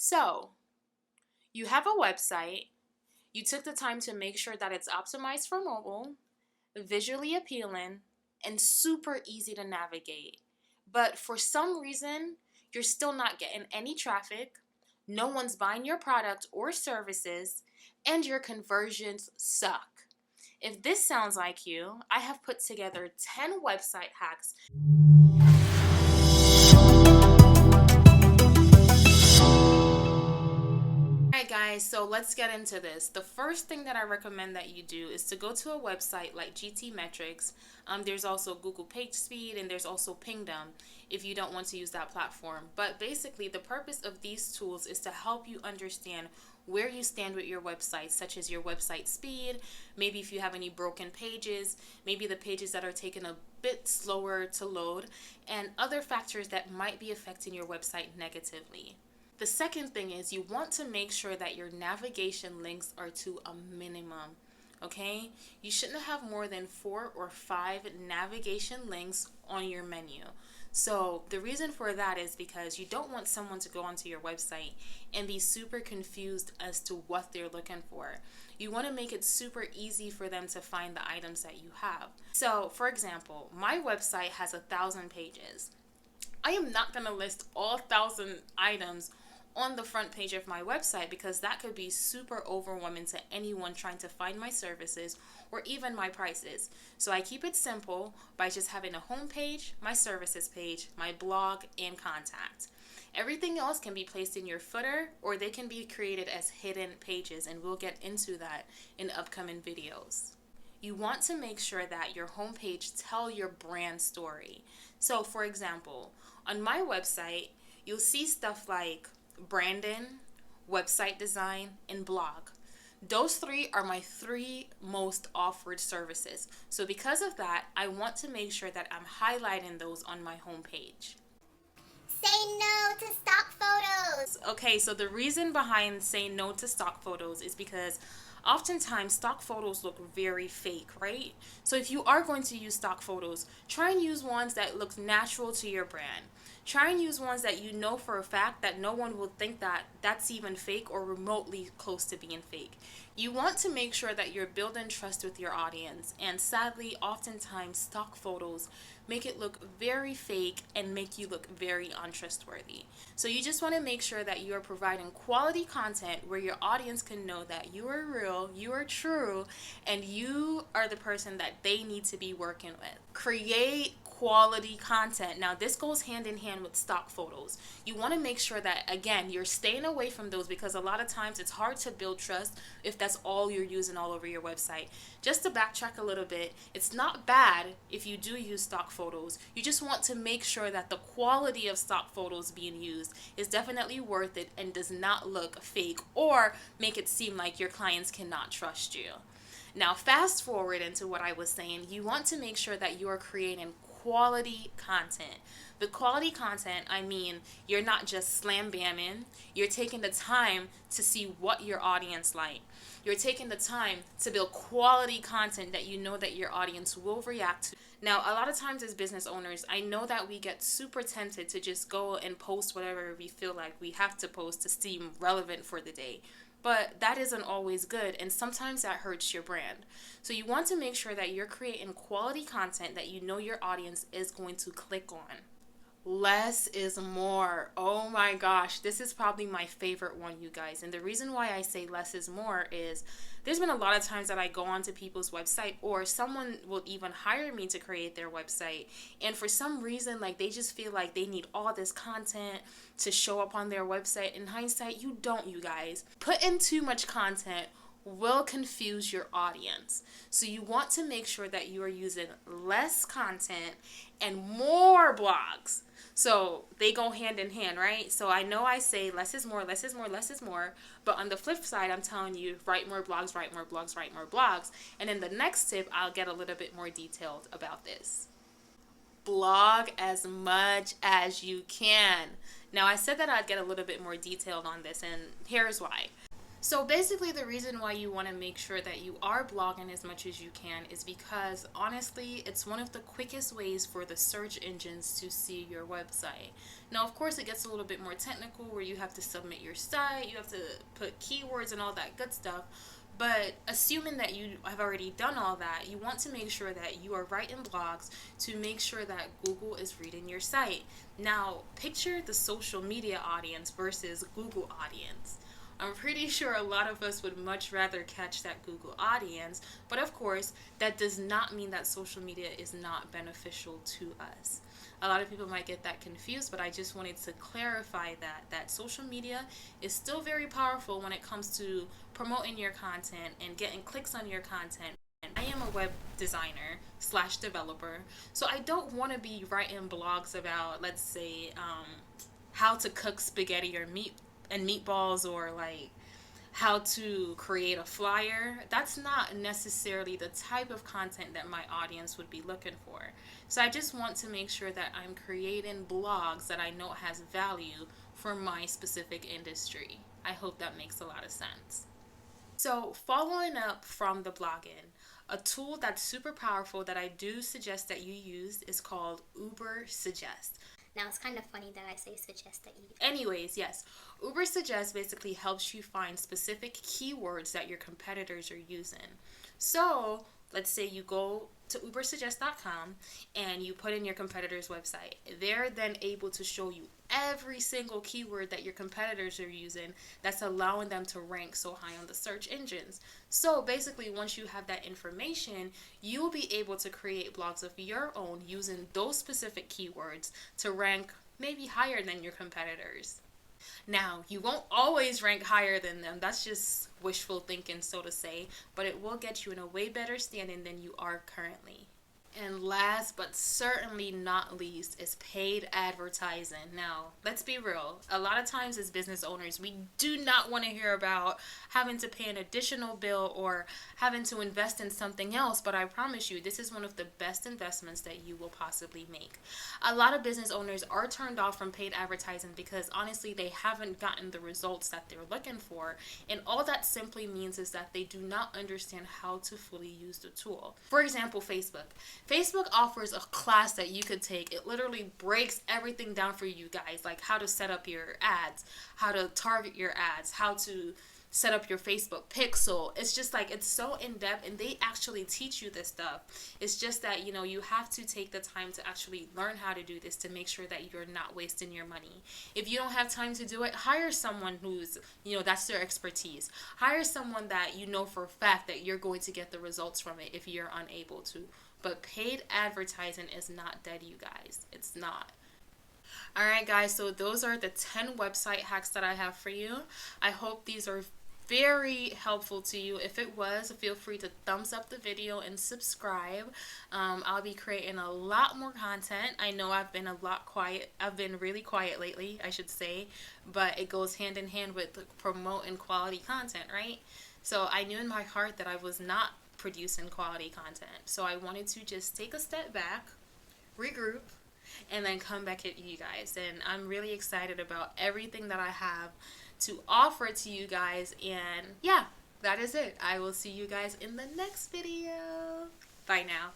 So, you have a website, you took the time to make sure that it's optimized for mobile, visually appealing, and super easy to navigate. But for some reason, you're still not getting any traffic, no one's buying your product or services, and your conversions suck. If this sounds like you, I have put together 10 website hacks. Alright guys, so let's get into this. The first thing that I recommend that you do is to go to a website like GTMetrix. There's also Google Pagespeed and there's also Pingdom if you don't want to use that platform. But basically the purpose of these tools is to help you understand where you stand with your website, such as your website speed, maybe if you have any broken pages, maybe the pages that are taking a bit slower to load, and other factors that might be affecting your website negatively. The second thing is you want to make sure that your navigation links are to a minimum, okay? You shouldn't have more than 4 or 5 navigation links on your menu. So the reason for that is because you don't want someone to go onto your website and be super confused as to what they're looking for. You want to make it super easy for them to find the items that you have. So for example, my website has 1,000 pages. I am not going to list all 1,000 items on the front page of my website because that could be super overwhelming to anyone trying to find my services or even my prices. So I keep it simple by just having a home page, my services page, my blog, and contact. Everything else can be placed in your footer or they can be created as hidden pages, and we'll get into that in upcoming videos. You want to make sure that your homepage tell your brand story. So for example, on my website, you'll see stuff like branding, website design, and blog. Those 3 are my 3 most offered services. So because of that, I want to make sure that I'm highlighting those on my homepage. Say no to stock photos. Okay, so the reason behind saying no to stock photos is because oftentimes stock photos look very fake, right? So if you are going to use stock photos, try and use ones that look natural to your brand. Try and use ones that you know for a fact that no one will think that that's even fake or remotely close to being fake. You want to make sure that you're building trust with your audience, and sadly, oftentimes stock photos make it look very fake and make you look very untrustworthy. So you just want to make sure that you are providing quality content where your audience can know that you are real, you are true, and you are the person that they need to be working with. Create quality content. Now this goes hand in hand with stock photos. You want to make sure that, again, you're staying away from those because a lot of times it's hard to build trust if that's all you're using all over your website. Just to backtrack a little bit, it's not bad if you do use stock photos. You just want to make sure that the quality of stock photos being used is definitely worth it and does not look fake or make it seem like your clients cannot trust you. Now fast forward into what I was saying, you want to make sure that you are creating quality content. With quality content, I mean you're not just slam bamming, you're taking the time to see what your audience like. You're taking the time to build quality content that you know that your audience will react to. Now, a lot of times as business owners, I know that we get super tempted to just go and post whatever we feel like we have to post to seem relevant for the day. But that isn't always good, and sometimes that hurts your brand. So you want to make sure that you're creating quality content that you know your audience is going to click on. Less is more. Oh my gosh, this is probably my favorite one, you guys. And the reason why I say less is more is there's been a lot of times that I go onto people's website or someone will even hire me to create their website. And for some reason, like they just feel like they need all this content to show up on their website. In hindsight, you don't, you guys. Putting too much content will confuse your audience. So you want to make sure that you are using less content and more blogs. So they go hand in hand, right? So I know I say less is more, less is more, less is more. But on the flip side, I'm telling you, write more blogs, write more blogs, write more blogs. And in the next tip, I'll get a little bit more detailed about this. Blog as much as you can. Now I said that I'd get a little bit more detailed on this, and here's why. So basically, the reason why you want to make sure that you are blogging as much as you can is because honestly, it's one of the quickest ways for the search engines to see your website. Now, of course, it gets a little bit more technical where you have to submit your site, you have to put keywords and all that good stuff. But assuming that you have already done all that, you want to make sure that you are writing blogs to make sure that Google is reading your site. Now, picture the social media audience versus Google audience. I'm pretty sure a lot of us would much rather catch that Google audience, but of course, that does not mean that social media is not beneficial to us. A lot of people might get that confused, but I just wanted to clarify that social media is still very powerful when it comes to promoting your content and getting clicks on your content. I am a web designer slash developer, so I don't want to be writing blogs about, let's say, how to cook spaghetti or meatballs, or like how to create a flyer. That's not necessarily the type of content that my audience would be looking for. So I just want to make sure that I'm creating blogs that I know has value for my specific industry. I hope that makes a lot of sense. So following up from the blogging, a tool that's super powerful that I do suggest that you use is called Uber Suggest. Now it's kind of funny that I say suggest that you. Anyways, yes, Uber Suggest basically helps you find specific keywords that your competitors are using. So let's say you go to ubersuggest.com and you put in your competitor's website. They're then able to show you every single keyword that your competitors are using that's allowing them to rank so high on the search engines. So basically, once you have that information, you'll be able to create blogs of your own using those specific keywords to rank maybe higher than your competitors. Now, you won't always rank higher than them. That's just wishful thinking, so to say, but it will get you in a way better standing than you are currently. And last but certainly not least is paid advertising. Now, let's be real. A lot of times as business owners, we do not want to hear about having to pay an additional bill or having to invest in something else, but I promise you, this is one of the best investments that you will possibly make. A lot of business owners are turned off from paid advertising because honestly, they haven't gotten the results that they're looking for. And all that simply means is that they do not understand how to fully use the tool. For example, Facebook. Facebook offers a class that you could take. It literally breaks everything down for you guys, like how to set up your ads, how to target your ads, how to set up your Facebook pixel. It's just like, it's so in-depth, and they actually teach you this stuff. It's just that, you have to take the time to actually learn how to do this to make sure that you're not wasting your money. If you don't have time to do it, hire someone who's, that's their expertise. Hire someone that you know for a fact that you're going to get the results from it if you're unable to. But paid advertising is not dead, you guys. It's not. Alright guys, so those are the 10 website hacks that I have for you. I hope these are very helpful to you. If it was, feel free to thumbs up the video and subscribe. I'll be creating a lot more content. I know I've been a lot quiet. I've been really quiet lately, I should say, but it goes hand in hand with promoting quality content, right? So I knew in my heart that I was not producing quality content. So I wanted to just take a step back, regroup, and then come back at you guys. And I'm really excited about everything that I have to offer to you guys. And yeah, that is it. I will see you guys in the next video. Bye now.